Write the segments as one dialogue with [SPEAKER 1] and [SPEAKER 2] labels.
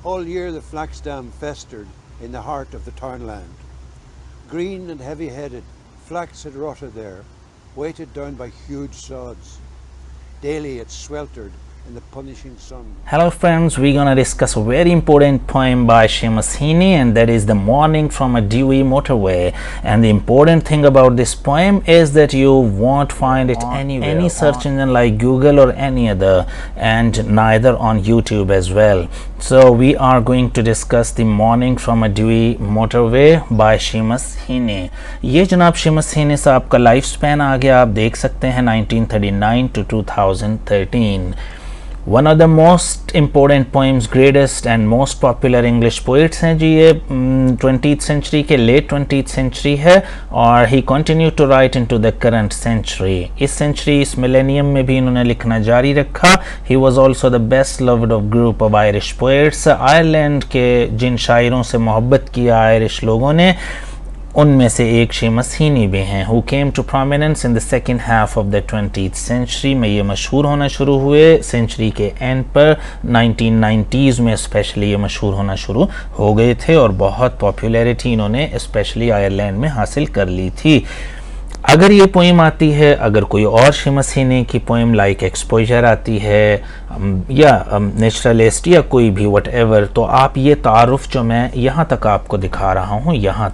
[SPEAKER 1] All year the flax dam festered in the heart of the townland. Green and heavy-headed, flax had rotted there, weighted down by huge sods. Daily it sweltered in the punishing sun.
[SPEAKER 2] Hello friends, we're gonna discuss a very important poem by Seamus Heaney, and that is The Morning from a Dewy Motorway. And the important thing about this poem is that you won't find it anywhere, any search engine like Google or any other, and neither on YouTube as well. So we are going to discuss The Morning from a Dewy Motorway by Seamus Heaney. ये जनाब Seamus Heaney साहब का life span आ गया, आप देख सकते हैं 1939 to 2013. One of the most important poems, greatest and most popular English poets हैं जी ये 20th सेंचुरी के, लेट 20th सेंचुरी है, और he continue to write into the current century. इस सेंचुरी, इस मिलेनियम में भी इन्होंने लिखना जारी रखा. He was also the best loved of group of Irish poets. Ireland के जिन शायरों से मोहब्बत किया आयरिश लोगों ने, उनमें से एक Seamus Heaney भी हैं, who came to prominence in the second half of the 20th century. में ये मशहूर होना शुरू हुए सेंचुरी के एंड पर, 1990s में स्पेशली ये मशहूर होना शुरू हो गए थे, और बहुत पॉपुलैरिटी इन्होंने स्पेशली आयरलैंड में हासिल कर ली थी. अगर ये पोइम आती है, अगर कोई और Seamus Heaney की पोइम लाइक एक्सपोजर आती है या नेचुरलिस्ट या कोई भी वटएवर, तो आप ये तारुफ जो मैं यहाँ तक आपको दिखा रहा हूँ, यहाँ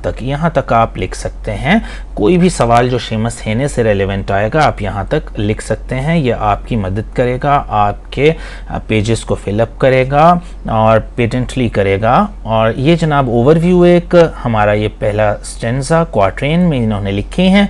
[SPEAKER 2] तक आप लिख सकते हैं. कोई भी सवाल जो Seamus Heaney से रेलेवेंट आएगा आप यहाँ तक लिख सकते हैं. ये आपकी मदद करेगा, आपके पेजेस को फिलअप करेगा और पेटेंटली करेगा. और ये जनाब ओवरव्यू एक हमारा ये पहला स्टेंजा क्वाट्रेन में इन्होंने लिखी हैं,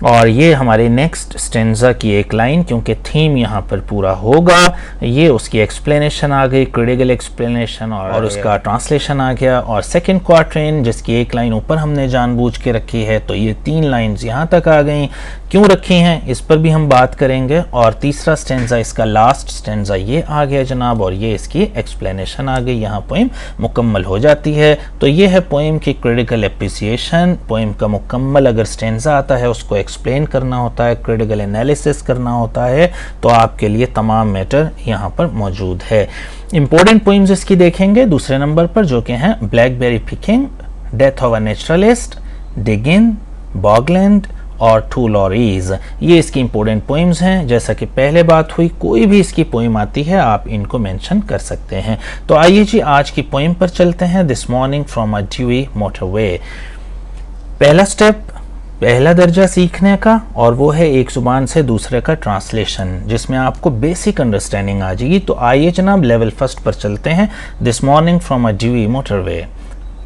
[SPEAKER 2] और ये हमारे नेक्स्ट स्टेंजा की एक लाइन, क्योंकि थीम यहाँ पर पूरा होगा. ये उसकी एक्सप्लेनेशन आ गई, क्रिटिकल एक्सप्लेनेशन, और उसका ट्रांसलेशन आ गया. और सेकंड क्वाट्रेन जिसकी एक लाइन ऊपर हमने जानबूझ के रखी है, तो ये 3 लाइंस यहाँ तक आ गई. क्यों रखी हैं इस पर भी हम बात करेंगे. और तीसरा स्टेंजा, इसका लास्ट स्टेंजा ये आ गया जनाब, और ये इसकी एक्सप्लेनेशन आ गई. यहाँ पोइम मुकम्मल हो जाती है. तो ये है पोइम की क्रिटिकल एप्रिसिएशन. पोइम का मुकम्मल अगर स्टेंजा आता है, उसको एक्सप्लेन करना होता है, क्रिटिकल एनालिसिस करना होता है, तो आपके लिए तमाम मैटर यहाँ पर मौजूद है. इंपॉर्टेंट पोइम्स इसकी देखेंगे दूसरे नंबर पर, जो कि हैं blackberry picking, death of a naturalist, digging, bogland और टू लॉरीज. ये इसकी इंपॉर्टेंट पोइम्स हैं. जैसा कि पहले बात हुई, कोई भी इसकी पोइम आती है आप इनको मेंशन कर सकते हैं. तो आइए जी आज की पोइम पर चलते हैं. This morning from a dewy motorway. पहला स्टेप, पहला दर्जा सीखने का, और वो है एक जुबान से दूसरे का ट्रांसलेशन, जिसमें आपको बेसिक अंडरस्टैंडिंग आ जाएगी. तो आइए जनाब लेवल फर्स्ट पर चलते हैं. This morning from a dewy motorway.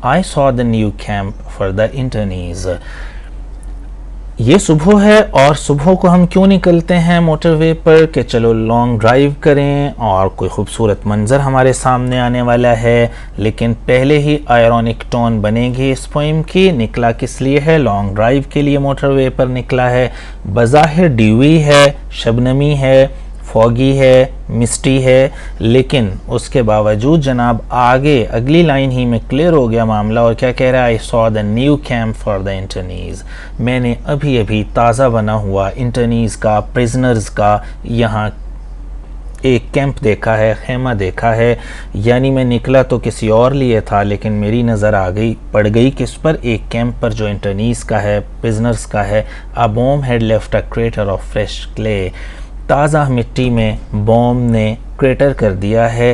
[SPEAKER 2] I saw the new camp for the internees. ये सुबह है, और सुबह को हम क्यों निकलते हैं मोटरवे पर कि चलो लॉन्ग ड्राइव करें, और कोई खूबसूरत मंजर हमारे सामने आने वाला है. लेकिन पहले ही आयरॉनिक टोन बनेगी इस पोइम की. निकला किस लिए है? लॉन्ग ड्राइव के लिए मोटरवे पर निकला है. बज़ाहिर ड्यूई है, शबनमी है, फॉगी है, मिस्टी है, लेकिन उसके बावजूद जनाब आगे अगली लाइन ही में क्लियर हो गया मामला. और क्या कह रहा है? I saw the new camp for the internees. मैंने अभी अभी ताज़ा बना हुआ इंटरनीज का, प्रिजनर्स का यहाँ एक कैंप देखा है, खेमा देखा है. यानी मैं निकला तो किसी और लिए था, लेकिन मेरी नज़र आ गई, पड़ गई किस पर? एक कैंप पर जो इंटरनीज का है, प्रिजनर्स का है. अ bomb had left a crater of fresh clay. ताज़ा मिट्टी में बॉम्ब ने क्रेटर कर दिया है,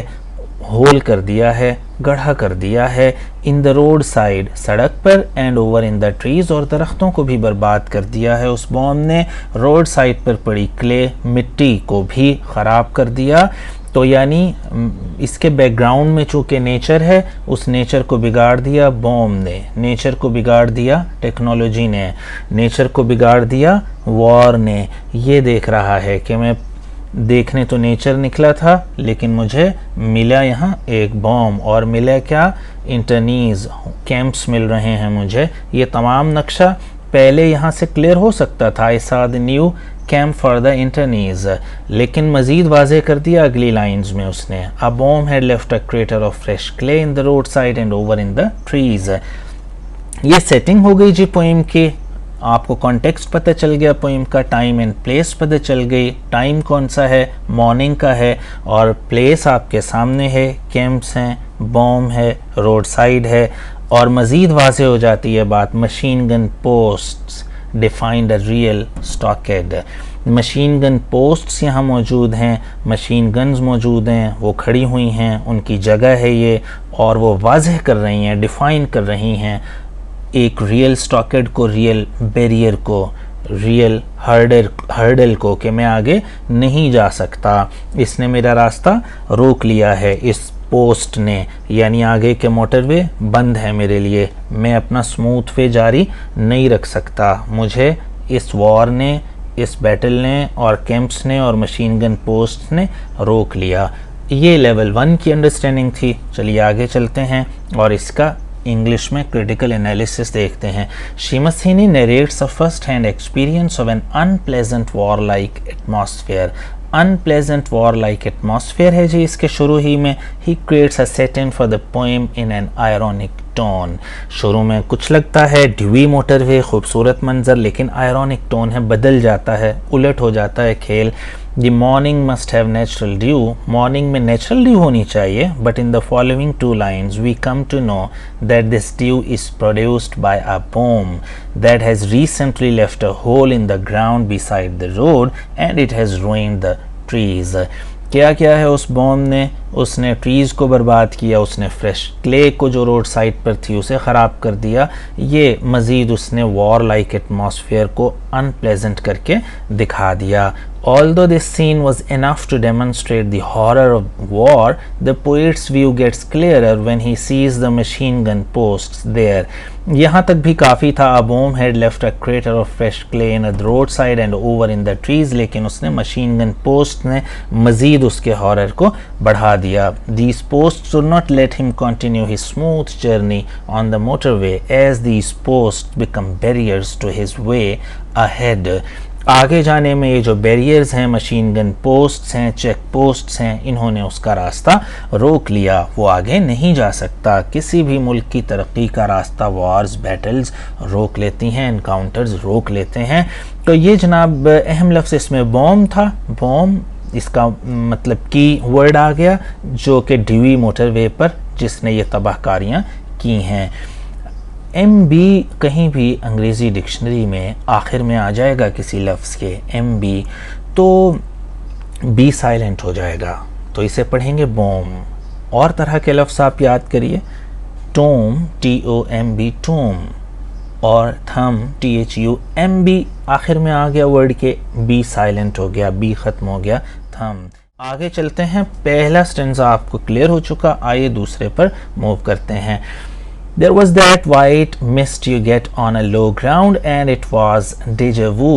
[SPEAKER 2] होल कर दिया है, गड्ढा कर दिया है. इन द रोड साइड, सड़क पर, and over in the trees, और दरख्तों को भी बर्बाद कर दिया है उस बॉम्ब ने. रोड साइड पर पड़ी क्ले, मिट्टी को भी ख़राब कर दिया. तो यानी इसके बैकग्राउंड में चूँकि नेचर है, उस नेचर को बिगाड़ दिया बॉम्ब ने, नेचर को बिगाड़ दिया टेक्नोलॉजी ने, नेचर को बिगाड़ दिया वॉर ने. ये देख रहा है कि मैं देखने तो नेचर निकला था, लेकिन मुझे मिला यहाँ एक बॉम्ब. और मिला क्या? इंटरनीज कैंप्स मिल रहे हैं मुझे. ये तमाम नक्शा पहले यहाँ से क्लियर हो सकता था. I saw the new camp for the internees, लेकिन मजीद वाजे कर दिया अगली लाइंस में उसने. A bomb had left a crater of fresh clay in the roadside and over in the trees. ये सेटिंग हो गई जी पोइम की. आपको कॉन्टेक्स्ट पता चल गया पोइम का, टाइम एंड प्लेस पता चल गई. टाइम कौन सा है? मॉर्निंग का है, और प्लेस आपके सामने है, कैंप्स हैं, बॉम्ब है, रोड साइड है, और मज़ीद वाज़ेह हो जाती है बात, machine gun posts defined a real stockade. Machine gun posts यहाँ मौजूद हैं, मशीन गन्स मौजूद हैं, वो खड़ी हुई हैं, उनकी जगह है ये, और वो वाज़ेह कर रही हैं, डिफ़ाइन कर रही हैं एक रियल स्टॉकेड को, रियल बैरियर को, रियल हर्डल को, कि मैं आगे नहीं जा सकता, इसने मेरा रास्ता रोक लिया है, इस पोस्ट ने, यानी आगे के मोटरवे बंद है मेरे लिए, मैं अपना स्मूथ वे जारी नहीं रख सकता, मुझे इस वॉर ने, इस बैटल ने और कैंप्स ने और मशीन गन पोस्ट ने रोक लिया। ये लेवल 1 की अंडरस्टैंडिंग थी। चलिए आगे चलते हैं और इसका इंग्लिश में क्रिटिकल एनालिसिस देखते हैं। Seamus Heaney narrates a first-hand experience of an unpleasant war-like atmosphere. Unpleasant war like atmosphere है जी इसके शुरू ही में। He creates a setting for the poem in an ironic tone. शुरू में कुछ लगता है ड्यूई मोटरवे, खूबसूरत मंजर, लेकिन आयरॉनिक टोन है, बदल जाता है, उलट हो जाता है खेल। The morning must have natural dew, morning में नेचुरल ड्यू होनी चाहिए, but in the following 2 lines we come to know that this dew is produced by a bomb that has recently left a hole in the ground beside the road and it has ruined the trees. क्या क्या है उस bomb ने? उसने trees को बर्बाद किया, उसने फ्रेश क्ले को जो रोड साइड पर थी उसे ख़राब कर दिया, ये मज़ीद उसने वॉर लाइक एटमॉस्फेयर को अनप्लेजेंट करके दिखा दिया। Although this scene was enough to demonstrate the horror of war, the poet's view gets clearer when he sees the machine gun posts there. यहाँ तक भी काफ़ी था। A bomb had left a crater of fresh clay in the roadside and over in the trees, लेकिन उसने machine gun post ने मज़ीद उसके horror को बढ़ा दिया। These posts would not let him continue his smooth journey on the motorway as these posts become barriers to his way ahead. आगे जाने में ये जो बैरियर्स हैं, मशीन गन पोस्ट्स हैं, चेक पोस्ट्स हैं, इन्होंने उसका रास्ता रोक लिया, वो आगे नहीं जा सकता। किसी भी मुल्क की तरक्की का रास्ता वॉर्स, बैटल्स रोक लेती हैं, इनकाउंटर्स रोक लेते हैं। तो ये जनाब अहम लफ्ज़ इसमें बॉम्ब था। बॉम्ब इसका मतलब की वर्ड आ गया, जो कि ड्यूई मोटरवे पर जिसने ये तबाहकारियाँ की हैं। MB कहीं भी अंग्रेज़ी डिक्शनरी में आखिर में आ जाएगा किसी लफ्ज़ के MB, तो B साइलेंट हो जाएगा, तो इसे पढ़ेंगे बॉम्ब। और तरह के लफ्ज़ आप याद करिए, टोम TOMB टोम, और थम THUMB, आखिर में आ गया वर्ड के B साइलेंट हो गया, B ख़त्म हो गया, थम। आगे चलते हैं, पहला स्टेंजा आपको क्लियर हो चुका, आइए दूसरे पर मूव करते हैं। There was that white mist you get on a low ground and it was déjà vu,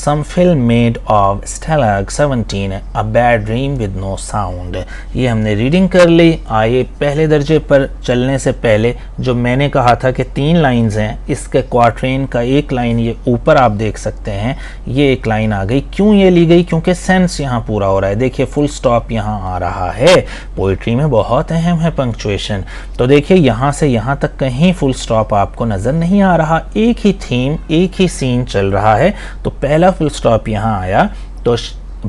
[SPEAKER 2] some film made of Stalag 17, a bad dream with no sound. ये हमने रीडिंग कर ली। आइए पहले दर्जे पर चलने से पहले जो मैंने कहा था कि 3 लाइंस हैं, इसके क्वार्ट्रेन का एक लाइन ये ऊपर आप देख सकते हैं, ये एक लाइन आ गई। क्यों ये ली गई? क्योंकि सेंस यहाँ पूरा हो रहा है। देखिए फुल स्टॉप यहाँ आ रहा है, पोइट्री में बहुत अहम है पंक्चुएशन। तो देखिए यहाँ से यहाँ तक कहीं फुल स्टॉप आपको नजर नहीं आ रहा, एक ही थीम, एक ही सीन चल रहा है, तो पहला फुल स्टॉप यहाँ आया। तो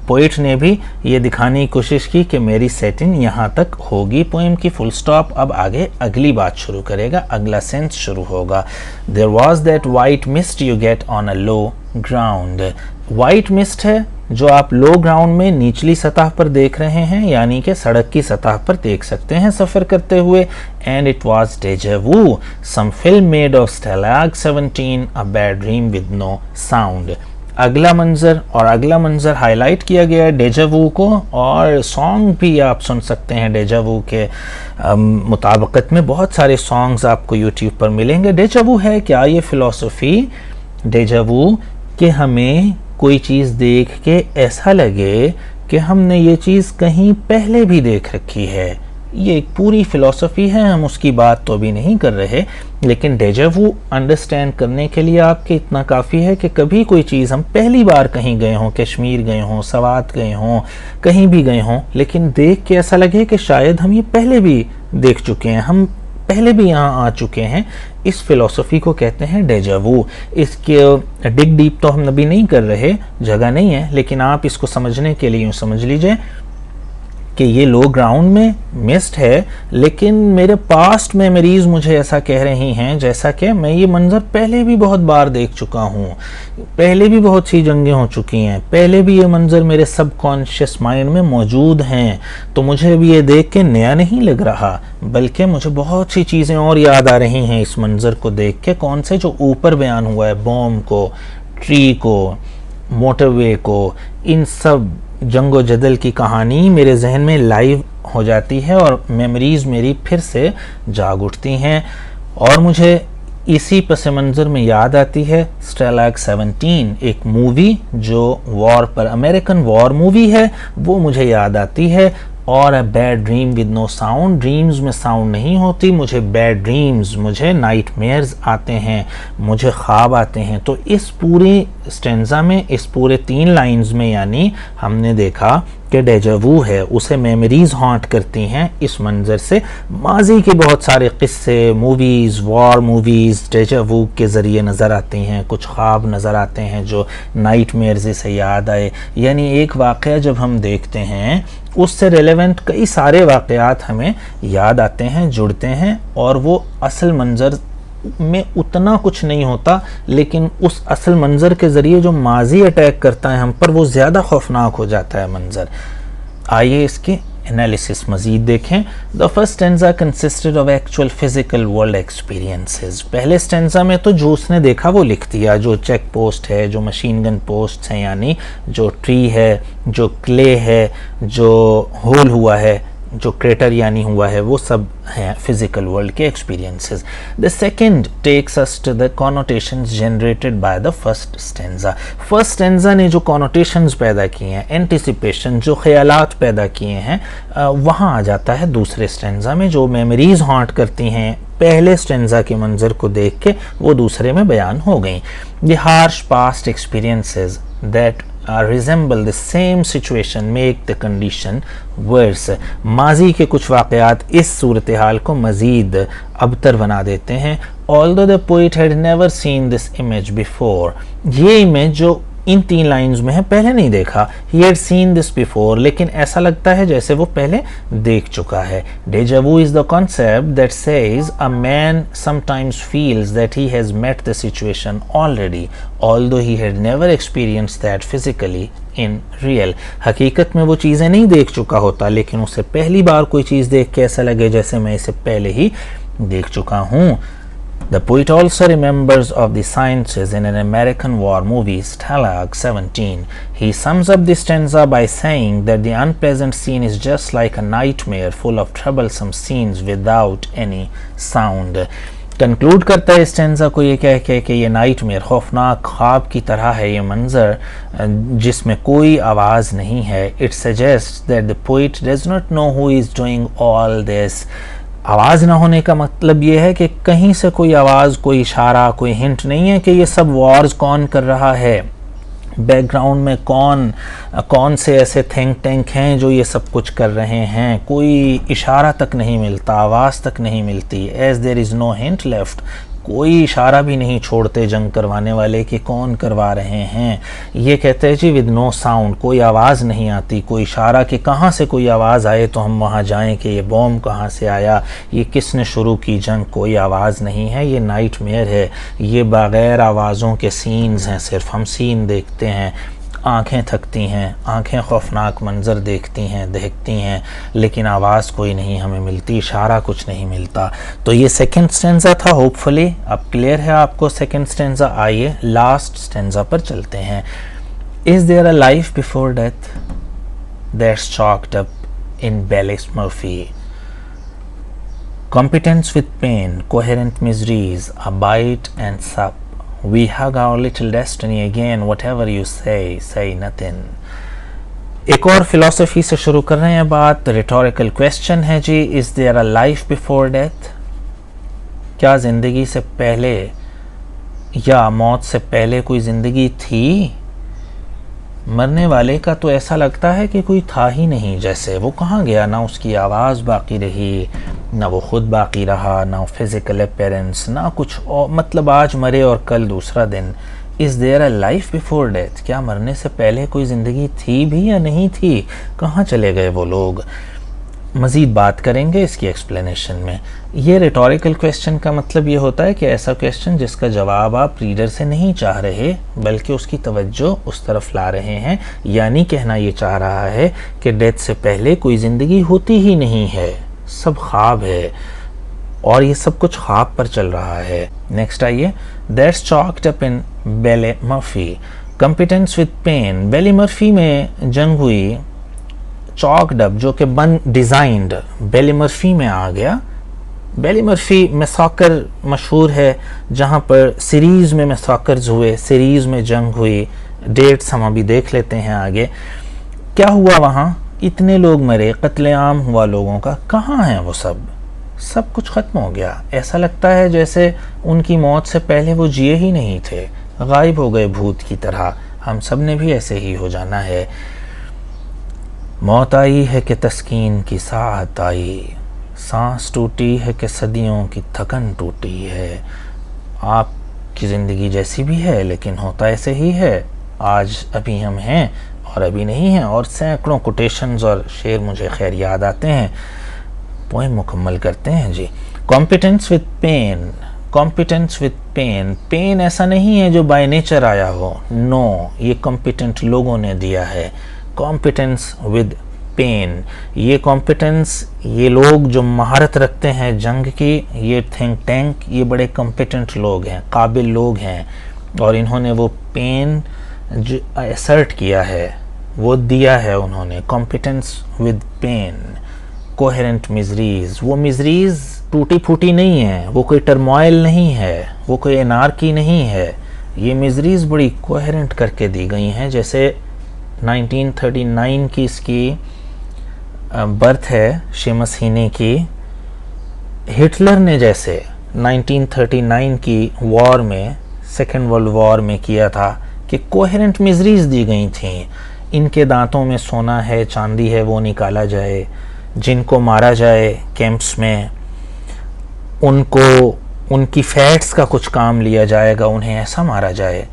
[SPEAKER 2] पोइट ने भी ये दिखाने की कोशिश की कि मेरी सेटिंग यहाँ तक होगी पोएम की, फुल स्टॉप। अब आगे अगली बात शुरू करेगा, अगला सेंस शुरू होगा। There was that white mist you get on a low ground. White mist है जो आप लो ग्राउंड में निचली सतह पर देख रहे हैं, यानी कि सड़क की सतह पर देख सकते हैं सफ़र करते हुए। And it was deja vu, some film made of Stalag 17, a bad dream with no sound. अगला मंजर, और अगला मंजर हाईलाइट किया गया है डेजा वू को, और सॉन्ग भी आप सुन सकते हैं डेजा वू के मुताबिकत में। बहुत सारे सॉन्ग्स आपको यूट्यूब पर मिलेंगे। डेजा वू है क्या? ये फ़िलॉसफ़ी डेजा वू कि हमें कोई चीज़ देख के ऐसा लगे कि हमने ये चीज़ कहीं पहले भी देख रखी है। ये एक पूरी फ़िलॉसफ़ी है, हम उसकी बात तो अभी नहीं कर रहे, लेकिन डेजा वू अंडरस्टैंड करने के लिए आपके इतना काफ़ी है कि कभी कोई चीज़ हम पहली बार कहीं गए हों, कश्मीर गए हों, सवात गए हों, कहीं भी गए हों, लेकिन देख के ऐसा लगे कि शायद हम ये पहले भी देख चुके हैं, हम पहले भी यहाँ आ चुके हैं। इस फिलॉसफी को कहते हैं डेजा वू। इसके डिग डीप तो हम अभी नहीं कर रहे, जगह नहीं है, लेकिन आप इसको समझने के लिए यूँ समझ लीजिए कि ये लो ग्राउंड में मिस्ट है, लेकिन मेरे पास्ट मेमोरीज मुझे ऐसा कह रही हैं जैसा कि मैं ये मंजर पहले भी बहुत बार देख चुका हूँ, पहले भी बहुत सी जंगें हो चुकी हैं, पहले भी ये मंजर मेरे सबकॉन्शियस माइंड में मौजूद हैं। तो मुझे अभी ये देख के नया नहीं लग रहा, बल्कि मुझे बहुत सी चीज़ें और याद आ रही हैं इस मंजर को देख के। कौन से जो ऊपर बयान हुआ है, बॉम्ब को, ट्री को, मोटरवे को, इन सब जंगो जदल की कहानी मेरे जहन में लाइव हो जाती है और मेमोरीज़ मेरी फिर से जाग उठती हैं। और मुझे इसी पस मंज़र में याद आती है स्टेलाग 17, एक मूवी जो वॉर पर, अमेरिकन वॉर मूवी है, वो मुझे याद आती है। और a bad dream with no sound, dreams में साउंड नहीं होती, मुझे बैड ड्रीम्स, मुझे नाइटमेयर्स आते हैं, मुझे ख्वाब आते हैं। तो इस पूरी स्टेंजा में, इस पूरे 3 लाइंस में, यानी हमने देखा कि डेजावू है, उसे मेमोरीज हॉन्ट करती हैं इस मंजर से। माजी के बहुत सारे किस्से, मूवीज़, वॉर मूवीज़ डेजावू के ज़रिए नज़र आती हैं, कुछ ख्वाब नज़र आते हैं जो नाइटमेयर्स से याद आए। यानी एक वाक़या जब हम देखते हैं उससे रेलेवेंट कई सारे वाक़यात हमें याद आते हैं, जुड़ते हैं, और वो असल मंजर में उतना कुछ नहीं होता, लेकिन उस असल मंजर के ज़रिए जो माजी अटैक करता है हम पर, वो ज़्यादा खौफनाक हो जाता है मंजर। आइए इसके एनालिसिस मज़ीद देखें। The first stanza consisted of actual physical world experiences. पहले स्टेंजा में तो जो उसने देखा वो लिख दिया, जो चेक पोस्ट है, जो मशीन गन पोस्ट हैं, यानी जो ट्री है, जो क्ले है, जो होल हुआ है, जो क्रेटर यानी हुआ है, वो सब हैं फिजिकल वर्ल्ड के experiences. The second takes us to the connotations generated by the first stanza. First stanza ने जो कॉनोटेशंस पैदा किए हैं, एंटिसिपेशन, जो ख्यालात पैदा किए हैं, वहाँ आ जाता है दूसरे स्टेंजा में, जो मेमोरीज हॉन्ट करती हैं पहले स्टेंजा के मंजर को देख के, वो दूसरे में बयान हो गई। The harsh past experiences that resemble the same situation make the condition worse। माजी के कुछ वाक़यात इस सूरत हाल को मज़ीद अबतर बना देते हैं। Although the poet had never seen this image before, ये इमेज जो इन 3 लाइन्स में है पहले नहीं देखा, he had seen this before, लेकिन ऐसा लगता है जैसे वो पहले देख चुका है। Deja vu is the concept that says a man sometimes feels that he has met the situation already, although he had never experienced that physically in real। हकीकत में वो चीज़ें नहीं देख चुका होता, लेकिन उसे पहली बार कोई चीज़ देख के ऐसा लगे जैसे मैं इसे पहले ही देख चुका हूँ। The poet also remembers of the sciences in an American war movie, Stalag 17. He sums up the stanza by saying that the unpleasant scene is just like a nightmare full of troublesome scenes without any sound। Conclude करता है stanza को ये कह के कि ये nightmare, खौफनाक ख्वाब की तरह है ये मंजर जिसमें कोई आवाज़ नहीं है। It suggests that the poet does not know who is doing all this. आवाज़ ना होने का मतलब ये है कि कहीं से कोई आवाज़, कोई इशारा, कोई हिंट नहीं है कि ये सब वॉर्स कौन कर रहा है, बैकग्राउंड में कौन से ऐसे थिंक टैंक हैं जो ये सब कुछ कर रहे हैं। कोई इशारा तक नहीं मिलता, आवाज़ तक नहीं मिलती। As there is no hint left, कोई इशारा भी नहीं छोड़ते जंग करवाने वाले कि कौन करवा रहे हैं। ये कहते हैं जी विद नो साउंड, कोई आवाज़ नहीं आती, कोई इशारा कि कहाँ से कोई आवाज़ आए तो हम वहाँ जाएं, कि ये बॉम्ब कहाँ से आया, ये किसने शुरू की जंग, कोई आवाज़ नहीं है। ये नाइटमेयर है, ये बग़ैर आवाज़ों के सीन्स हैं, सिर्फ हम सीन देखते हैं। आँखें थकती हैं, आँखें खौफनाक मंजर देखती हैं, लेकिन आवाज़ कोई नहीं हमें मिलती, इशारा कुछ नहीं मिलता। तो ये सेकंड स्टेंजा था। होपफुली अब क्लियर है आपको सेकंड स्टेंजा। आइए लास्ट स्टेंजा पर चलते हैं। Is there a life before death that's chalked up in Bellis Murphy। Competence with pain, coherent miseries, a bite and sup। We hug our little destiny again, whatever you say nothing। एक और philosophy से शुरू कर रहे हैं बात। Rhetorical question है जी, is there a life before death? क्या जिंदगी से पहले या मौत से पहले कोई जिंदगी थी? मरने वाले का तो ऐसा लगता है कि कोई था ही नहीं, जैसे वो कहाँ गया, ना उसकी आवाज़ बाकी रही, ना वो खुद बाकी रहा, ना फिज़िकल अपीयरेंस, ना कुछ और। मतलब आज मरे और कल दूसरा दिन, is there a life before death, क्या मरने से पहले कोई ज़िंदगी थी भी या नहीं थी, कहाँ चले गए वो लोग। मज़ीद बात करेंगे इसकी एक्सप्लेनेशन में। ये रिटोरिकल क्वेश्चन का मतलब ये होता है कि ऐसा क्वेश्चन जिसका जवाब आप रीडर से नहीं चाह रहे बल्कि उसकी तवज्जो उस तरफ ला रहे हैं, यानी कहना ये चाह रहा है कि डेथ से पहले कोई ज़िंदगी होती ही नहीं है, सब ख्वाब है और ये सब कुछ ख्वाब पर चल रहा है। नेक्स्ट आइए, that's choked up in Belle Murphy, competence with pain. Belle Murphy में जंग हुई, चॉक्ड अप जो कि बन डिज़ाइंड बेली मर्फी में आ गया। बेली मर्फी मैसाकर मशहूर है जहाँ पर सीरीज़ में मैसाकर्स हुए, सीरीज़ में जंग हुई, डेट्स हम अभी देख लेते हैं आगे। क्या हुआ वहाँ, इतने लोग मरे, कत्लेआम हुआ लोगों का, कहाँ हैं वो सब कुछ ख़त्म हो गया। ऐसा लगता है जैसे उनकी मौत से पहले वो जिए ही नहीं थे, गायब हो गए भूत की तरह। हम सब ने भी ऐसे ही हो जाना है। मौत आई है कि तस्कीन की साहत आई, सांस टूटी है कि सदियों की थकन टूटी है। आपकी ज़िंदगी जैसी भी है लेकिन होता ऐसे ही है। आज अभी हम हैं और अभी नहीं हैं, और सैकड़ों कोटेशंस और शेर मुझे खैर याद आते हैं। पोएम मुकम्मल करते हैं जी। Competence with pain, competence with pain, pain ऐसा नहीं है जो बाय नेचर आया हो, नो, ये कॉम्पिटेंट लोगों ने दिया है। कॉम्पिटेंस विद पेन, ये कॉम्पिटेंस, ये लोग जो महारत रखते हैं जंग की, ये थिंक टैंक, ये बड़े कॉम्पिटेंट लोग हैं, काबिल लोग हैं, और इन्होंने वो पेन जो असर्ट किया है वो दिया है उन्होंने। Competence with pain. Coherent miseries, वो मिजरीज टूटी फूटी नहीं है, वो कोई टर्मोइल नहीं है, वो कोई एनार्की नहीं है। ये मिजरीज बड़ी कोहेरेंट करके दी गई हैं। जैसे 1939 की इसकी बर्थ है शेमस हीनी की, हिटलर ने जैसे 1939 की वॉर में, सेकेंड वर्ल्ड वॉर में किया था कि कोहेरेंट मिजरीज दी गई थी। इनके दांतों में सोना है, चांदी है, वो निकाला जाए। जिनको मारा जाए कैंप्स में, उनको उनकी फैट्स का कुछ काम लिया जाएगा, उन्हें ऐसा मारा जाए।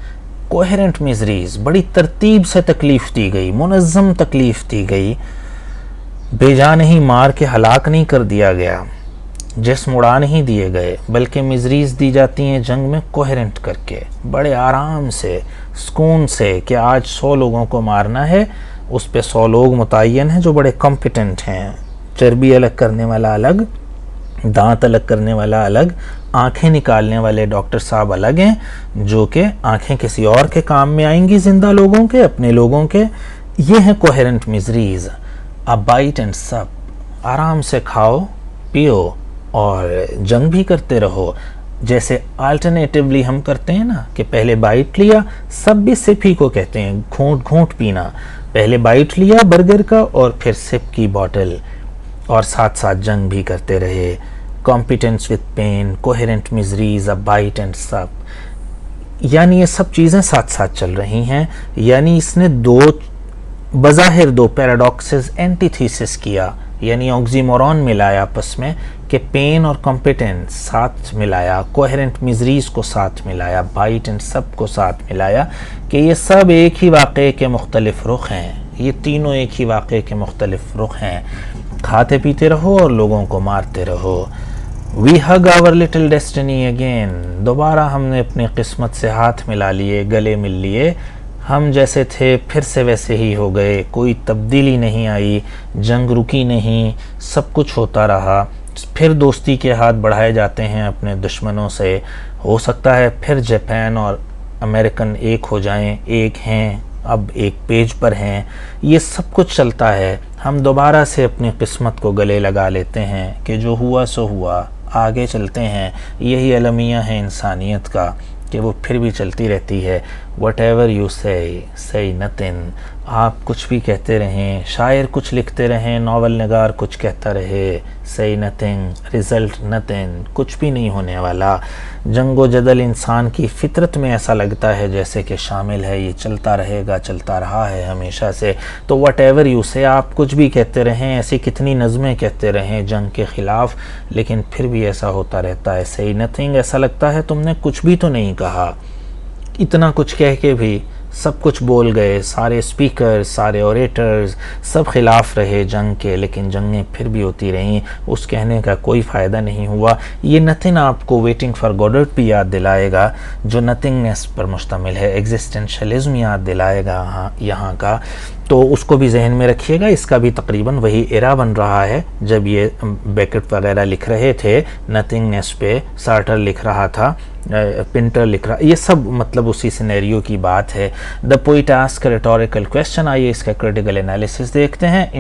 [SPEAKER 2] कोहेरेंट मिजरीज, बड़ी तरतीब से तकलीफ़ दी गई, मुनज़्ज़म तकलीफ़ दी गई। बेजा नहीं मार के हलाक नहीं कर दिया गया, जिस्म उड़ा नहीं दिए गए, बल्कि मिजरीज दी जाती हैं जंग में कोहेरेंट करके, बड़े आराम से, सुकून से कि आज 100 लोगों को मारना है, उस पे 100 लोग मुतय्यन हैं जो बड़े कॉम्पिटेंट हैं। चर्बी अलग करने वाला अलग, दांत अलग करने वाला अलग, आंखें निकालने वाले डॉक्टर साहब अलग हैं जो कि आंखें किसी और के काम में आएंगी, जिंदा लोगों के, अपने लोगों के। ये हैं कोहेरेंट मिजरीज। अब बाइट एंड सप, आराम से खाओ पियो और जंग भी करते रहो। जैसे अल्टरनेटिवली हम करते हैं ना कि पहले बाइट लिया, सब भी सिप ही को कहते हैं, घूंट घूंट पीना। पहले बाइट लिया बर्गर का और फिर सिप की बॉटल, और साथ साथ जंग भी करते रहे। Competence with pain, coherent miseries, a bite and sup, यानी ये सब चीज़ें साथ साथ चल रही हैं। यानी इसने बज़ाहिर दो पैराडॉक्सेस एंटीथीसिस किया, यानी ऑक्सीमोरॉन मिलाया आपस में कि पेन और कॉम्पिटेंस साथ मिलाया, कोहेरेंट मिजरीज को साथ मिलाया, बाइट एंड सब को साथ मिलाया कि ये सब एक ही वाक़े के मुख्तलिफ रुख हैं। ये तीनों एक ही वाक़े के मुख्तलिफ रुख हैं। खाते पीते रहो और लोगों को मारते रहो। We hug our little destiny again, दोबारा हमने अपनी किस्मत से हाथ मिला लिए, गले मिल लिए। हम जैसे थे फिर से वैसे ही हो गए, कोई तब्दीली नहीं आई, जंग रुकी नहीं, सब कुछ होता रहा। फिर दोस्ती के हाथ बढ़ाए जाते हैं अपने दुश्मनों से। हो सकता है फिर जापान और अमेरिकन एक हो जाएं, एक हैं, अब एक पेज पर हैं। ये सब कुछ चलता है। हम दोबारा से अपनी किस्मत को गले लगा लेते हैं कि जो हुआ सो हुआ, आगे चलते हैं। यही अलमिया है इंसानियत का कि वो फिर भी चलती रहती है। वट एवर यू से नथिंग, आप कुछ भी कहते रहें, शायर कुछ लिखते रहें, नावल नगार कुछ कहता रहे, से नथिंग, रिज़ल्ट नथिंग, कुछ भी नहीं होने वाला। जंगो जदल इंसान की फितरत में ऐसा लगता है जैसे कि शामिल है, ये चलता रहेगा, चलता रहा है हमेशा से। तो वट एवर यू से, आप कुछ भी कहते रहें, ऐसी कितनी नज़में कहते रहें जंग के ख़िलाफ़, लेकिन फिर भी ऐसा होता रहता है। से नथिंग, ऐसा लगता है तुमने कुछ भी तो नहीं कहा। इतना कुछ कह के भी सब कुछ बोल गए, सारे स्पीकर्स, सारे ओरेटर्स सब खिलाफ रहे जंग के, लेकिन जंगें फिर भी होती रहीं, उस कहने का कोई फ़ायदा नहीं हुआ। ये नथिंग आपको वेटिंग फॉर गॉडर्ट भी याद दिलाएगा, जो नथिंगनेस पर मुश्तमिल है, एग्जिस्टेंशलिज्म याद दिलाएगा यहाँ का, तो उसको भी जहन में रखिएगा। इसका भी तकरीबन वही एरा बन रहा है जब ये बेकेट वगैरह लिख रहे थे, नथिंगनेस पे सार्टर लिख रहा था, पिंटर लिख रहा, ये सब मतलब उसी सिनेरियो की बात है। The poet ask rhetorical question, आइए इसका क्रिटिकल एनालिसिस देखते हैं।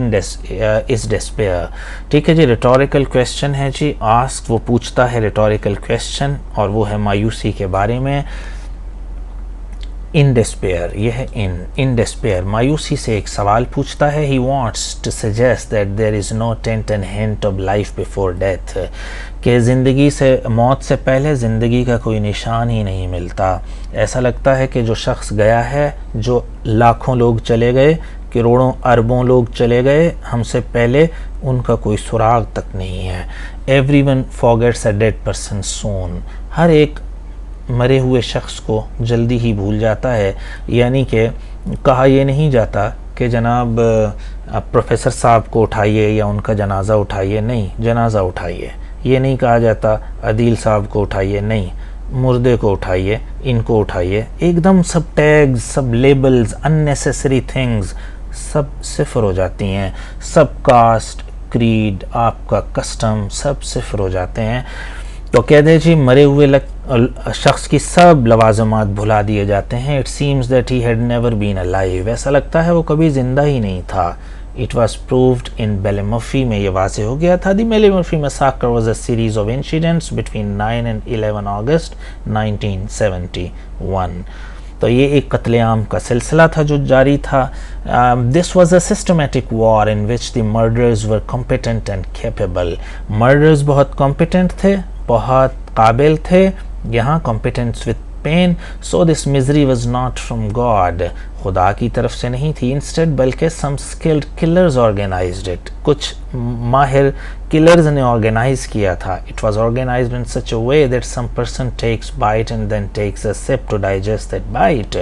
[SPEAKER 2] इज डिस्पेयर, ठीक है जी, रिटोरिकल क्वेश्चन है जी। आस्क वो पूछता है रिटोरिकल क्वेश्चन, और वो है मायूसी के बारे में। इन डिस्पेयर, यह है इन डिस्पेयर, मायूसी से एक सवाल पूछता है। He wants to suggest that there is no tent and hint of life before death, कि ज़िंदगी से, मौत से पहले ज़िंदगी का कोई निशान ही नहीं मिलता। ऐसा लगता है कि जो शख्स गया है, जो लाखों लोग चले गए, करोड़ों अरबों लोग चले गए हमसे पहले, उनका कोई सुराग तक नहीं है। Everyone forgets a dead person soon, हर एक मरे हुए शख्स को जल्दी ही भूल जाता है। यानी कि कहा यह नहीं जाता कि जनाब प्रोफेसर साहब को उठाइए या उनका जनाज़ा उठाइए, नहीं, जनाज़ा उठाइए। ये नहीं कहा जाता अदील साहब को उठाइए, नहीं, मुर्दे को उठाइए, इनको उठाइए। एकदम सब टैग्स, सब लेबल्स, अननेसेसरी थिंग्स सब सिफर हो जाती हैं। सब कास्ट, क्रीड, आपका कस्टम सब सिफर हो जाते हैं। तो कह दे जी मरे हुए शख्स की सब लवाजमात भुला दिए जाते हैं। It seems that he had never been alive, ऐसा लगता है वो कभी ज़िंदा ही नहीं था। It was proved in Ballymurphy में, ये वाज़ेह हो गया था। The Ballymurphy massacre was a series of incidents between 9 and 11 August 1971। तो ये एक कत्लेआम का सिलसिला था जो जारी था। This was a systematic war in which the murders were competent and capable. Murders बहुत कॉम्पिटेंट थे, बहुत काबिल थे, यहाँ competence with pain. So this misery was not from God, खुदा की तरफ से नहीं थी इंस्टेड, बल्कि some skilled killers organized it, कुछ माहिर किलर्स ने ऑर्गेनाइज किया था। It was organized in such a way that some person takes bite and then takes a sip to digest that bite,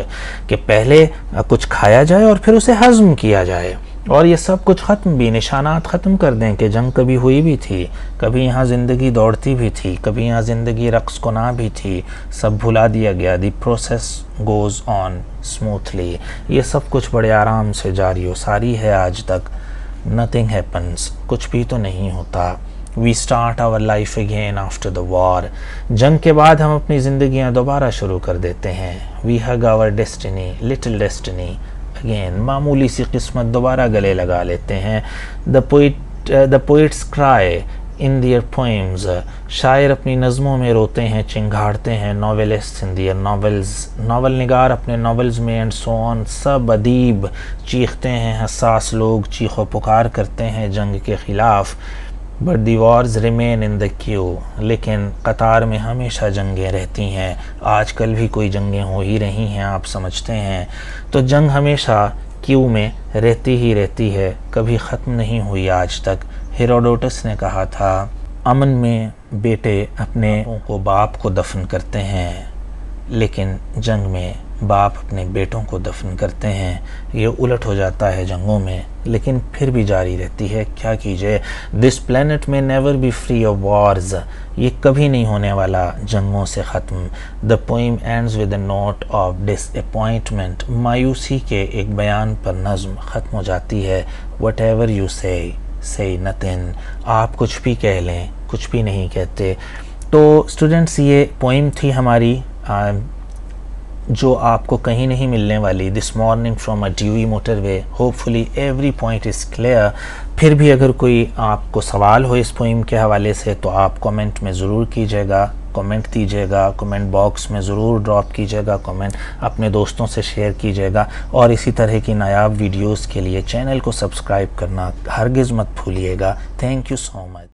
[SPEAKER 2] कि पहले कुछ खाया जाए और फिर उसे हजम किया जाए। और ये सब कुछ ख़त्म भी, निशानात ख़त्म कर दें कि जंग कभी हुई भी थी, कभी यहाँ ज़िंदगी दौड़ती भी थी, कभी यहाँ ज़िंदगी रक्स कुना भी थी, सब भुला दिया गया। The process goes on smoothly, ये सब कुछ बड़े आराम से जारी हो सारी है आज तक। नथिंग हैपन्स, कुछ भी तो नहीं होता। We start our life again after the war, जंग के बाद हम अपनी ज़िंदगियाँ दोबारा शुरू कर देते हैं। We hug our destiny, little destiny again, मामूली सी किस्मत दोबारा गले लगा लेते हैं। The poets cry in their poems, शायर अपनी नज़मों में रोते हैं, चिंगाड़ते हैं। Novelist in their novels, novel निगार अपने नॉवेल्स में, एंड सो ऑन। सब अदीब चीखते हैं, हसास लोग चीखो पुकार करते हैं जंग के ख़िलाफ़। But the Wars remain in the Q, लेकिन कतार में हमेशा जंगें रहती हैं। आजकल भी कोई जंगें हो ही रही हैं, आप समझते हैं। तो जंग हमेशा क्यू में रहती ही रहती है, कभी ख़त्म नहीं हुई आज तक। हेरोडोटस ने कहा था, अमन में बेटे अपने को बाप को दफन करते हैं, लेकिन जंग में बाप अपने बेटों को दफन करते हैं। ये उलट हो जाता है जंगों में, लेकिन फिर भी जारी रहती है, क्या कीजिए। दिस प्लेनेट में never be free of Wars, ये कभी नहीं होने वाला जंगों से ख़त्म। The poem ends with a note of disappointment, मायूसी के एक बयान पर नज़्म ख़त्म हो जाती है। वट एवर यू से नथिंग, आप कुछ भी कह लें, कुछ भी नहीं कहते। तो स्टूडेंट्स, ये पोइम थी हमारी जो आपको कहीं नहीं मिलने वाली। This morning from a dewy motorway, hopefully every point is clear. फिर भी अगर कोई आपको सवाल हो इस पोइम के हवाले से तो आप कमेंट में ज़रूर कीजिएगा, कमेंट दीजिएगा, कमेंट बॉक्स में ज़रूर ड्रॉप कीजिएगा कमेंट, अपने दोस्तों से शेयर कीजिएगा। और इसी तरह की नायाब वीडियोस के लिए चैनल को सब्सक्राइब करना हरगिज़ मत भूलिएगा। Thank you so much.